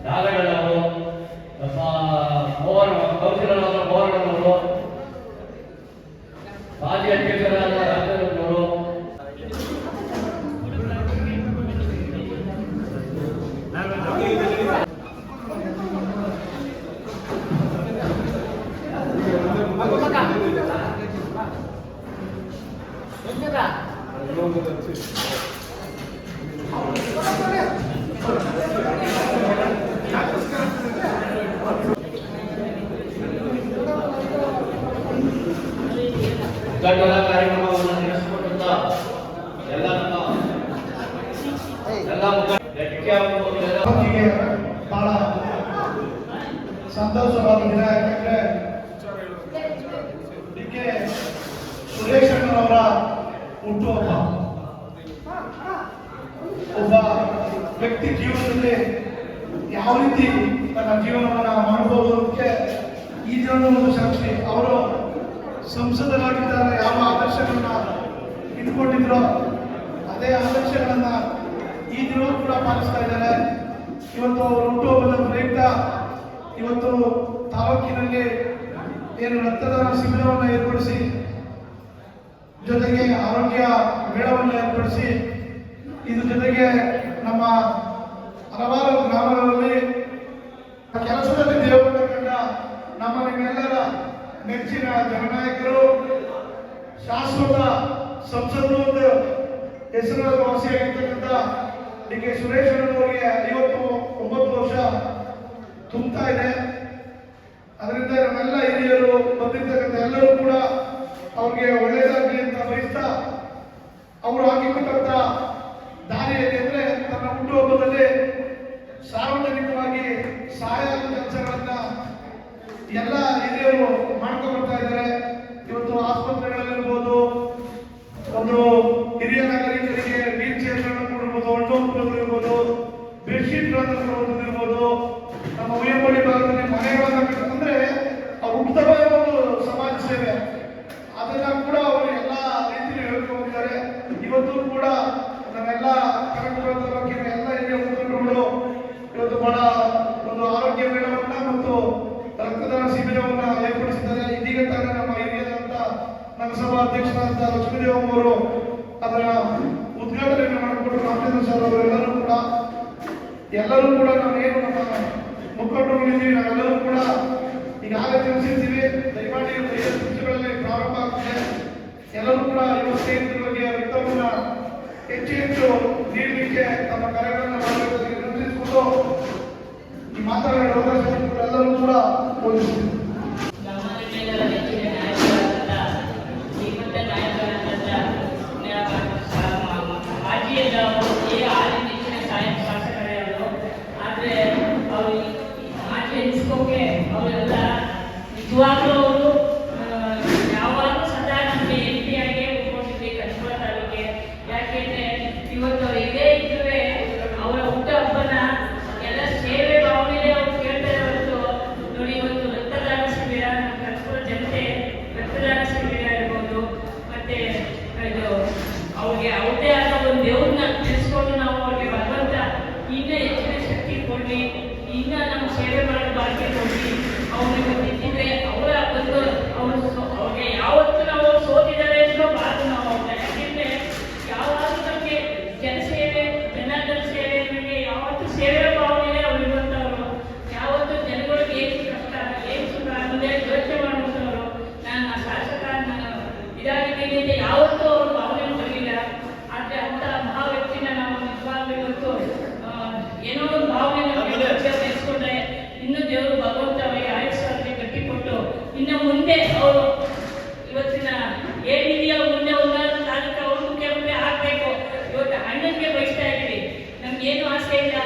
ನಾಗಣ್ಣವರು, ನಮ್ಮ ಕೌನ್ಸಿಲರ್ ಮೋಹನವರು, ಮಾಜಿ ಅಧ್ಯಕ್ಷರಾದ ರಾಜೇಂದ್ರವರು, ಕಾರ್ಯಕ್ರಮವನ್ನು ನಡೆಸಿಕೊಡುತ್ತಾ ಎಲ್ಲ ಬಹಳ ಸಂತೋಷವಾದ ದಿನ. ಯಾಕಂದ್ರೆ ಡಿ ಕೆ ಸುರೇಶ್ ಅವರ ಹುಟ್ಟುಹಬ್ಬ ಒಬ್ಬ ವ್ಯಕ್ತಿ ಜೀವನದಲ್ಲಿ ಯಾವ ರೀತಿ ತನ್ನ ಜೀವನವನ್ನು ಮಾಡಬಹುದು ಅದಕ್ಕೆ ಈ ದಿನವನ್ನು ಸಾಕ್ಷಿ. ಅವರು ಸಂಸದರಾಗಿದ್ದಾಗ ಯಾವ ಆದರ್ಶಗಳನ್ನ ಇಟ್ಕೊಂಡಿದ್ರೋ ಅದೇ ಆದರ್ಶಗಳನ್ನ ಈ ದಿನವೂ ಕೂಡ ಪಾಲಿಸ್ತಾ ಇದ್ದಾರೆ. ಇವತ್ತು ಅವರು ಹುಟ್ಟುಹಬ್ಬದ ಪ್ರಯುಕ್ತ ಇವತ್ತು ತಾಲೂಕಿನಲ್ಲಿ ಏನು ರಕ್ತದಾನ ಶಿಬಿರವನ್ನು ಏರ್ಪಡಿಸಿ ಜೊತೆಗೆ ಆರೋಗ್ಯ ಮೇಳವನ್ನು ಏರ್ಪಡಿಸಿ ಇದ್ರ ಜೊತೆಗೆ ನಮ್ಮ ಹಲವಾರು ಗ್ರಾಮಗಳಲ್ಲಿ ಕೆಲಸದಲ್ಲಿ ದೇವರನ್ನ ಕಂಡ ನಮ್ಮ ನಿಮ್ಮೆಲ್ಲರ ನೆಚ್ಚಿನ ಜನನಾಯಕರು, ಶಾಶ್ವತ ಸಂಸದರು ಎಂದು ಹೆಸರುವಾಸಿಯಾಗಿರ್ತಕ್ಕಂಥ ಡಿ ಕೆ ಸುರೇಶ್ ಅವರಿಗೆ 59 ವರ್ಷ ತುಂಬುತ್ತಾ ಇದೆ. ಅದರಿಂದ ನಮ್ಮೆಲ್ಲ ಹಿರಿಯರು ಬಂದಿರ್ತಕ್ಕಂಥ ಎಲ್ಲರೂ ಕೂಡ ಅವ್ರಿಗೆ ಒಳ್ಳೆಯದಾಗಲಿ ಅಂತ ಬಯಸ್ತಾ ಅವರು ಹಾಕಿಕೊಟ್ಟಂತ ದಾರಿಯಲ್ಲಿ ಅಂದ್ರೆ ತನ್ನ ಹುಟ್ಟುಹಬ್ಬದಲ್ಲಿ ಸಾರ್ವಜನಿಕವಾಗಿ ಸಹಾಯ ಕೆಲಸಗಳನ್ನ ಎಲ್ಲ ಹಿರಿಯರು ಮಾಡ್ಕೊಂಡು ಬರ್ತಾ ಇದ್ದಾರೆ. ಇವತ್ತು ಆಸ್ಪತ್ರೆಗಳಲ್ಲಿರ್ಬೋದು, ಒಂದು ಹಿರಿಯ ನಾಗರಿಕರಿಗೆ ವೀಲ್ ಚೇರ್ಗಳನ್ನು ಕೊಡಿರ್ಬೋದು, ಒಳ್ಳೋರ್ಬೋದು, ಬೆಡ್ಶೀಟ್ಗಳನ್ನು ಕೊಡೋದಿರ್ಬೋದು, ನಮ್ಮ ಉಯ್ಯಂಬಳ್ಳಿ ಭಾಗದಲ್ಲಿ ಮನೆಗಳನ್ನ ಅಂದ್ರೆ ಅವ್ರು ಹುಟ್ಟುಹಬ್ಬ ಒಂದು ಸಮಾಜ ಸೇವೆ ಅದನ್ನ ಕೂಡ ಅವರು ಎಲ್ಲ ರೀತಿಯಲ್ಲಿ ಹೇಳ್ಕೊಂಡಿದ್ದಾರೆ. ಇವತ್ತು ಕೂಡ ನಮ್ಮೆಲ್ಲ ಕನಕಪುರ ತಾಲೂಕಿನ ಎಲ್ಲ ಹಿರಿಯ ಮುಖಂಡರುಗಳು ಇವತ್ತು ಬಹಳ ಒಂದು ಆರೋಗ್ಯ ಮೇಳವನ್ನ ಮತ್ತು ರಕ್ತದಾನ ಶಿಬಿರವನ್ನ ಏರ್ಪಡಿಸಿದ್ದಾರೆ. ಇದೀಗ ತಾನೇ ನಮ್ಮ ಹಿರಿಯರಾದಂತ ನಗರಸಭಾ ಅಧ್ಯಕ್ಷರಾದಂತ ಲಕ್ಷ್ಮೀದೇವಮ್ಮ ಅವರು ಅದರ ಉದ್ಘಾಟನೆಯನ್ನು ಮಾಡಿಕೊಟ್ಟು ರಾಮಚಂದ್ರ ಸರ್ ಅವರು ಎಲ್ಲರೂ ಕೂಡ ನಾವೇನು ನಮ್ಮ ಮುಖಂಡರುಗಳಿದ್ದೀವಿ ನಾವೆಲ್ಲರೂ ಕೂಡ ಈಗಾಗಲೇ ತಿಳಿಸಿರ್ತೀವಿ. ದಯಮಾಡಿ 5 ನಿಮಿಷಗಳಲ್ಲಿ ಪ್ರಾರಂಭ ಆಗ್ತದೆ. ಎಲ್ಲರೂ ಕೂಡ ಯುವ ಸ್ನೇಹಿತರ ಬಗ್ಗೆ ರಕ್ತವನ್ನ ಹೆಚ್ಚು ನೀಡಲಿಕ್ಕೆ ತಮ್ಮ ಕಾರ್ಯಗಳನ್ನು ಮಾಡಬೇಕು. ಮಾತನಾಡೋ ಅವಕಾಶ ಎಲ್ಲರೂ ಕೂಡ ವಂದಿಸ್ತೀನಿ. ನಿಜವಾಗ್ಲೂ ಅವರು ಯಾವಾಗಲೂ ಸದಾ ನಮಗೆ ಎಂಟಿಯಾಗೆ ಉಳ್ಕೊಂಡಿದ್ವಿ ಕನಕಪುರ ತಾಲೂಕಿಗೆ. ಯಾಕೆಂದ್ರೆ ಇವತ್ತು ಅವ್ರು ಇದೇ ಇದ್ದರೆ ಅವರ ಹುಟ್ಟು ಹಬ್ಬನ ಎಲ್ಲ ಸೇವೆ ಭಾವನೆಯೇ ಅವ್ರು ಕೇಳ್ತಾರೆ ಹೊರತು ನೋಡಿ ಇವತ್ತು ರಕ್ತದಾನ ಶಿಬಿರ ನಮ್ಮ ಕನಕಪುರ ಜನತೆ ರಕ್ತದಾನ ಶಿಬಿರ ಇರ್ಬೋದು, ಮತ್ತೆ ಇದು ಅವ್ರಿಗೆ ಅವ್ರದೇ ಆದ ಒಂದು ದೇವ್ರನ್ನ ತಿಳಿಸ್ಕೊಂಡು ನಾವು ಅವ್ರಿಗೆ ಭಗವಂತ ಇನ್ನೂ ಹೆಚ್ಚಿನ ಶಕ್ತಿ ಕೊಡಲಿ, ಇನ್ನೂ ನಮ್ಮ ಸೇವೆ ಮಾಡೋ ಭಾಗ್ಯ ಕೊಡಲಿ. ಅವ್ರಿಗೆ ಇದ್ದಿದ್ರೆ ಅವರ ಒಂದು ಅವ್ರಿಗೆ ಯಾವತ್ತು ನಾವು ಸೋತಿದ್ದಾರೆ ಅನ್ನೋ ಬಾದು ನಾವು ಅವ್ರನ್ನ. ಯಾಕೆಂದ್ರೆ ಯಾವಾಗಲೂ ನಮಗೆ ಜನಸೇವೆ ಜನಾರ್ದನ ಸೇವೆ ನಮಗೆ ಯಾವತ್ತು ಸೇವೆ ಭಾವನೆ ಅವರಿರುವಂಥವ್ರು. ಯಾವತ್ತು ಜನಗಳಿಗೆ ಏನು ಕಷ್ಟ ಏನು ಸುಖ ಅನ್ನೋದೇ ಯೋಚನೆ ಮಾಡುವಂಥವ್ರು. ನಾನು ಶಾಸಕ ನಾನು ಇದಾಗಿದ್ದೀನಿ ಅಂತ ಯಾವತ್ತೂ ಅವ್ರ ಭಾವನೆ ಬರಲಿಲ್ಲ. ಆದರೆ ಅಂಥ ಮಹಾ ವ್ಯಕ್ತಿನ ನಾವು ನಿಜವಾಗ್ಲೂ ಇವತ್ತು ಏನೋ ಒಂದು ಭಾವನೆ ಬೆಳೆಸ್ಕೊಂಡ್ರೆ ಇನ್ನೂ ದೇವರು ಭಗವಂತ ಅವರಿಗೆ ಆಯುಷ್ಯವಾಗಿ ಕಟ್ಟಿಕೊಟ್ಟು ಇನ್ನು ಮುಂದೆ ಅವರು ಇವತ್ತಿನ ಏನಿದೆಯೋ ಮುಂದೆ ಒಂದಾದ ತಾಲೂಕು ಅವರು ಮುಖ್ಯಮಂತ್ರಿ ಆಗಬೇಕು. ಇವತ್ತು ಅಣ್ಣನಿಗೆ ಬಯಸ್ತಾ ಇದ್ದೀವಿ, ನಮ್ಗೇನು ಆಸೆ ಇಲ್ಲ.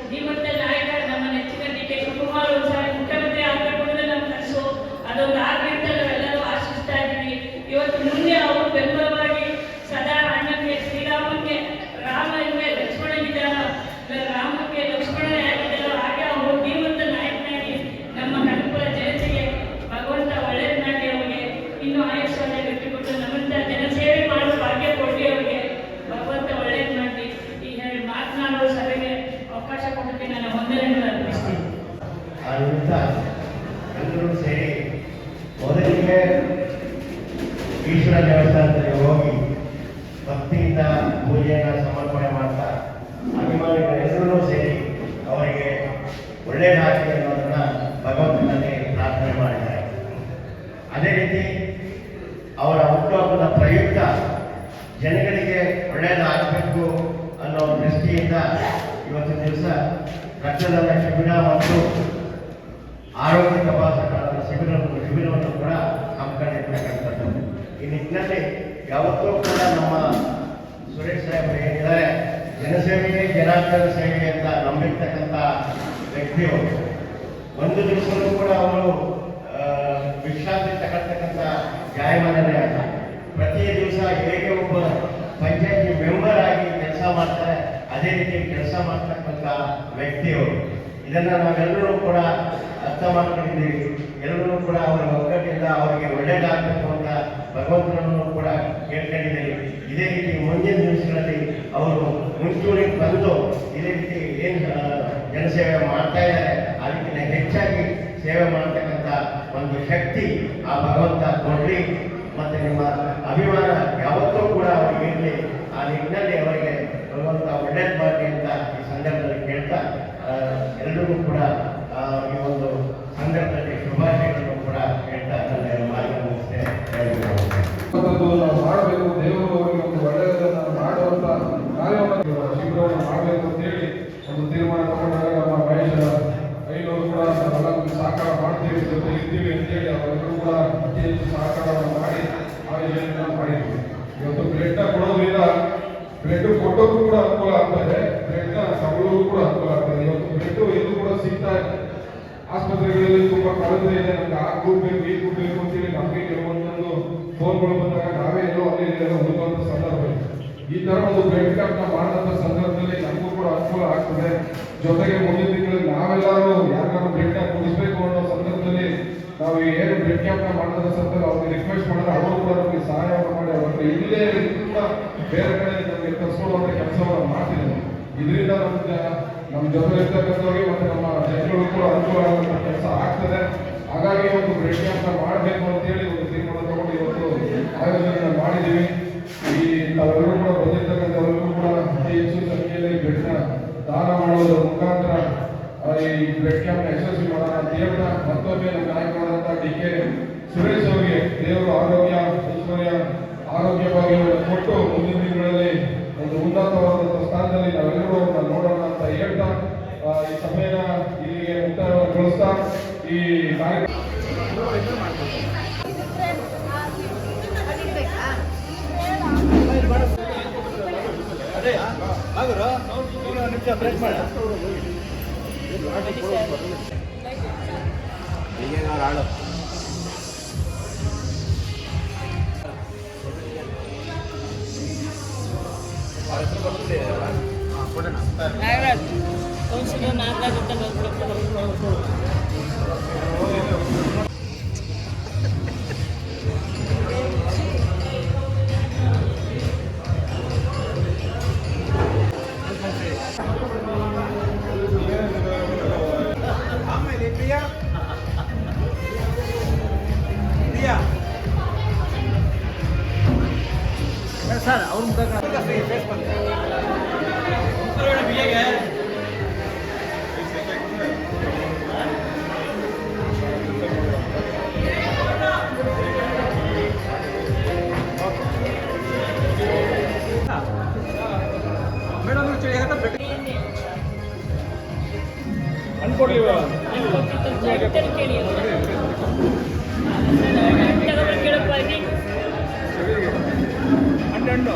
ಶ್ರೀಮಂತ ನಾಯಕ ನಮ್ಮ ನೆಚ್ಚಿನ ಡಿ.ಕೆ. ಶಿವಕುಮಾರ್ ಒಂದ್ಸಾರಿ ಮುಖ್ಯಮಂತ್ರಿ ಆಗಬೇಕು ಅನ್ನೋದು ನಮ್ಮ ಕನಸು. ಅದೊಂದು ಆಗಲಿ ಅಂತ ನಾವೆಲ್ಲರೂ ಆಶಿಸ್ತಾ ಇದ್ದೀವಿ. ಇವತ್ತು ಮುಂದೆ ಅವರು ಬೆಂಬಲವಾಗಿ ಸದಾ ಅಣ್ಣನಿಗೆ ಶ್ರೀರಾಮನಿಗೆ ರಾಮ ಇವೆ ಲಕ್ಷ್ಮಣನಿದ್ದಾನ ರಾಮಕ್ಕೆ ಲಕ್ಷ್ಮಣನೇ ಆಗಿದ್ದಾರೋ ಹಾಗೆ ಅವರು ಧೀಮಂತ ನಾಯಕನಾಗಿ ನಮ್ಮ ಕನಕಪುರ ಜನತೆಗೆ ಭಗವಂತ ಒಳ್ಳೆಯದನ್ನಾಗಿ ಅವರಿಗೆ ಇನ್ನೂ ಆಯುಷ್ಯವನ್ನು ಗಟ್ಟಿಕೊಟ್ಟು ನಮ್ಮಂತ ಜನಸೇವೆ ಮಾಡೋ ಭಾಗ್ಯ ಕೊಡಿ. ಅವರಿಗೆ ಭಗವಂತ ಒಳ್ಳೆಯದು ಮಾಡಿ ಈ ಹೇಳಿ ಮಾತನಾಡುವ ಸಭೆಗೆ ಅವಕಾಶ ಕೊಡೋದಕ್ಕೆ ನನ್ನ ವಂದನೆಗಳನ್ನು ಅರ್ಪಿಸ್ತೀನಿ. ಆದ್ದರಿಂದ ಎಲ್ಲರೂ ಸೇರಿ ಮೊದಲಿಗೆ ಈಶ್ವರ ದೇವಸ್ಥಾನದಲ್ಲಿ ಹೋಗಿ ಭಕ್ತಿಯಿಂದ ಪೂಜೆಯನ್ನು ಸಮರ್ಪಣೆ ಮಾಡ್ತಾ ಅಭಿಮಾನಿಗಳೆಲ್ಲರೂ ಸೇರಿ ಅವರಿಗೆ ಒಳ್ಳೆಯದಾಗಲಿ ಅನ್ನೋದನ್ನ ಭಗವಂತನಲ್ಲಿ ಪ್ರಾರ್ಥನೆ ಮಾಡಿದ್ದಾರೆ. ಅದೇ ರೀತಿ ಅವರ ಹುಟ್ಟುಹಬ್ಬದ ಪ್ರಯುಕ್ತ ಜನಗಳಿಗೆ ಒಳ್ಳೆಯದಾಗಬೇಕು ಅನ್ನೋ ದೃಷ್ಟಿಯಿಂದ ಇವತ್ತಿನ ದಿವಸ ರಕ್ತದಾನ ಶಿಬಿರ ಮತ್ತು ಆರೋಗ್ಯ ತಪಾಸಣಾ ಶಿಬಿರವನ್ನು ಕೂಡ ಹಮ್ಮಿಕೊಂಡಿರ್ತಕ್ಕಂಥದ್ದು. ಈ ನಿಟ್ಟಿನಲ್ಲಿ ಯಾವತ್ತೂ ಕೂಡ ನಮ್ಮ ಸುರೇಶ್ ಸಾಹೇಬರು ಏನಿದ್ದಾರೆ ಜನಸೇವೆಯೇ ಜನಾರ್ದನ ಸೇವೆ ಅಂತ ನಂಬಿರ್ತಕ್ಕಂಥ ವ್ಯಕ್ತಿಯವರು. ಒಂದು ದಿವಸವೂ ಕೂಡ ಅವರು ವಿಶ್ರಾಂತಿ ತಗೊಳ್ತಕ್ಕಂಥ ಜಾಯಮಾನನೇ ಅಲ್ಲ. ಪ್ರತಿ ದಿವಸ ಹೇಗೆ ಒಬ್ಬ ಪಂಚಾಯತಿ ಮೆಂಬರ್ ಆಗಿ ಕೆಲಸ ಮಾಡ್ತಾರೆ ಅದೇ ರೀತಿ ಕೆಲಸ ಮಾಡ್ತಕ್ಕಂಥ ವ್ಯಕ್ತಿಯವರು. ಇದನ್ನು ನಾವೆಲ್ಲರೂ ಕೂಡ ಅರ್ಥ ಮಾಡ್ಕೊಂಡಿದ್ದೀವಿ. ಎಲ್ಲರೂ ಕೂಡ ಅವರ ಒಗ್ಗಟ್ಟಿಂದ ಅವರಿಗೆ ಒಳ್ಳೆಯದಾಗಬೇಕು ಅಂತ ಭಗವಂತನನ್ನು ಕೂಡ ಕೇಳ್ಕೊಂಡಿದ್ದೀವಿ. ಇದೇ ರೀತಿ ಮುಂದಿನ ದಿವಸಗಳಲ್ಲಿ ಅವರು ಮುಂಚೂಣಿಗೆ ಬಂದು ಇದೇ ರೀತಿ ಏನು ಜನಸೇವೆ ಮಾಡ್ತಾ ಇದ್ದಾರೆ ಅದಕ್ಕಿಂತ ಹೆಚ್ಚಾಗಿ ಸೇವೆ ಮಾಡ್ತಕ್ಕಂಥ ಒಂದು ಶಕ್ತಿ ಆ ಭಗವಂತ ಕೊಡಲಿ. ಮತ್ತು ನಿಮ್ಮ ಅಭಿಮಾನ ಯಾವತ್ತೂ ಕೂಡ ಅವರಿಗೆ ಇರಲಿ. ಆ ನಿಟ್ಟಿನಲ್ಲಿ ಅವರಿಗೆ ಭಗವಂತ ಒಳ್ಳೇದು ಮಾಡಲಿ ಅಂತ ಈ ಸಂದರ್ಭದಲ್ಲಿ ಕೇಳ್ತಾ ಎಲ್ಲರಿಗೂ ಕೂಡ ಈ ಒಂದು ಸಂದರ್ಭದಲ್ಲಿ ಶುಭಾಶಯಗಳನ್ನು ಕೂಡ ಹೇಳ್ತಾ ನನ್ನ ಮಾತನ್ನು ಮಾಡಬೇಕು. ದೇವರು ಅವರಿಗೆ ಒಂದು ಒಳ್ಳೆಯದನ್ನು ಮಾಡುವಂತ ಶಿಬಿರವನ್ನು ಮಾಡಬೇಕು ಅಂತೇಳಿ ಒಂದು ತೀರ್ಮಾನ ತಗೊಂಡಾಗ ನಮ್ಮ ಮಹೇಶ ಐನೂರು ಕೂಡ ನಾವೆಲ್ಲ ಸಹಕಾರ ಮಾಡ್ತೀವಿ, ಜೊತೆ ಇರ್ತೀವಿ ಅಂತೇಳಿ ಅವರೆಲ್ಲರೂ ಕೂಡ ಅತಿ ಹೆಚ್ಚು ಸಹಕಾರವನ್ನು ಮಾಡಿ ಆಯೋಜನೆ ಮಾಡಿದ್ವಿ. ಇವತ್ತು ಬ್ರೆಡ್ನ ಕೊಡೋದ್ರಿಂದ ಬ್ರೆಡ್ ಕೊಟ್ಟೋದು ಕೂಡ ಅನುಕೂಲ ಆಗ್ತದೆ, ಬ್ರೆಡ್ನ ತಗೊಳ್ಳೋದು ಕೂಡ ಅನುಕೂಲ ಆಗ್ತದೆ. ಇವತ್ತು ಬ್ರೆಡ್ ಇದು ಕೂಡ ಸಿಗ್ತಾ ಇದೆ. ಆಸ್ಪತ್ರೆಗಳಲ್ಲಿ ತುಂಬಾ ಕಳೆದ್ರೆ ಇದೆ, ನಮ್ಗೆ ಆ ಗ್ರೂಪ್ ಬೇಕು ಈ ಗ್ರೂಪ್ ಬೇಕು ಅಂತೇಳಿ ನಮಗೆ ಕೆಲವೊಂದೊಂದು ಫೋನ್ಗಳು ಬಂದಾಗ ನಾವೇ ಎಲ್ಲೋ ಅಲ್ಲಿ ಹುಡುಕುವಂತ ಸಂದರ್ಭ ಇದೆ. ಈ ತರ ಒಂದು ಬ್ಲಡ್ ಕ್ಯಾಂಪ್ ಮಾಡಿದಂತ ಸಂದರ್ಭದಲ್ಲಿ ನಮಗೂ ಕೂಡ ಅನುಕೂಲ ಆಗ್ತದೆ. ಜೊತೆಗೆ ಮುಂದಿನ ತಿಂಗಳಲ್ಲಿ ನಾವೆಲ್ಲರೂ ಯಾರು ಬ್ಲಡ್ ಕ್ಯಾಂಪ್ ಮುಗಿಸ್ಬೇಕು ಅನ್ನೋ ಸಂದರ್ಭದಲ್ಲಿ ನಾವು ಏನು ಬ್ಲಡ್ ಕ್ಯಾಂಪ್ ಮಾಡಿದ ಸಂದರ್ಭ ಅವ್ರಿಗೆ ರಿಕ್ವೆಸ್ಟ್ ಮಾಡಿದ್ರೆ ಅವರು ಕೂಡ ನಮಗೆ ಸಹಾಯವನ್ನು ಮಾಡಿ ಅವ್ರ ಇಲ್ಲೇ ಕೂಡ ಬೇರೆ ಕಡೆ ನಮಗೆ ಕರ್ಸ್ಕೊಳ್ಳುವಂತ ಕೆಲಸವನ್ನು ಮಾಡ್ತಿದ್ದಾರೆ. ಇದರಿಂದ ನಮ್ಮ ಜೊತೆ ಇರ್ತಕ್ಕಂಥವ್ರಿಗೆ ಮತ್ತೆ ನಮ್ಮ ಜನಗಳು ಕೂಡ ಅನುಕೂಲ ಆಗುವಂತ ಕೆಲಸ ಆಗ್ತದೆ. ಹಾಗಾಗಿ ಒಂದು ಬ್ಲಡ್ ಕ್ಯಾಂಪ್ ಮಾಡಬೇಕು ಅಂತೇಳಿ ಒಂದು ತೀರ್ಮಾನ ತಗೊಂಡು ಇವತ್ತು ಆಯೋಜನೆ ಮಾಡಿದ್ದೀವಿ. ಈ ತಾವೆಲ್ಲರೂ ಕೂಡ ಬಂದಿರ್ತಕ್ಕಂಥವರೆಲ್ಲರೂ ಕೂಡ ಅತಿ ಹೆಚ್ಚು ಸಂಖ್ಯೆಯಲ್ಲಿ ಬ್ಲಡ್ನ ದಾನ ಮಾಡೋದ್ರ ಮುಖಾಂತರ ಈ ಬ್ಲಡ್ ಕ್ಯಾಂಪ್ ಯಶಸ್ವಿ ಮಾಡೋಣ ಅಂತ ಹೇಳ್ತಾ ಮತ್ತೊಮ್ಮೆ ನಮ್ಮ ನಾಯಕರಾದಂತಹ ಡಿ.ಕೆ. ಸುರೇಶ್ ಅವರಿಗೆ ದೇವರು ಆರೋಗ್ಯ ಐಶ್ವರ್ಯ ಆರೋಗ್ಯ ಭಾಗ್ಯವನ್ನು ಕೊಟ್ಟು ಮುಂದಿನ ದಿನಗಳಲ್ಲಿ ಒಂದು ಉನ್ನತವಾದಂತಹ ಸ್ಥಾನದಲ್ಲಿ ನಾವೆಲ್ಲರೂ ಅವ್ರನ್ನ ನೋಡೋಣ ಅಂತ ಹೇಳ್ತಾ ಈ ಸಭೆಯ ಇಲ್ಲಿಗೆ ಮುಕ್ತಾಯಗೊಳಿಸ್ತಾ ಈ ಕಾರ್ಯಕ್ರಮ ನಾಗರಾಜ್ ಕೌನ್ಸಿಲರ್ ನಾಗರಾಜ್ ಅಂತ ಹೇಳ್ಬಿಡಪ್ಪ. ಸರ್ ಅವ್ರ ಮುಖ ಮೇಡಮ್ ಅನ್ಕೊಡ್ಲಿ ಕೇಳಿ ಹಣ್ಣು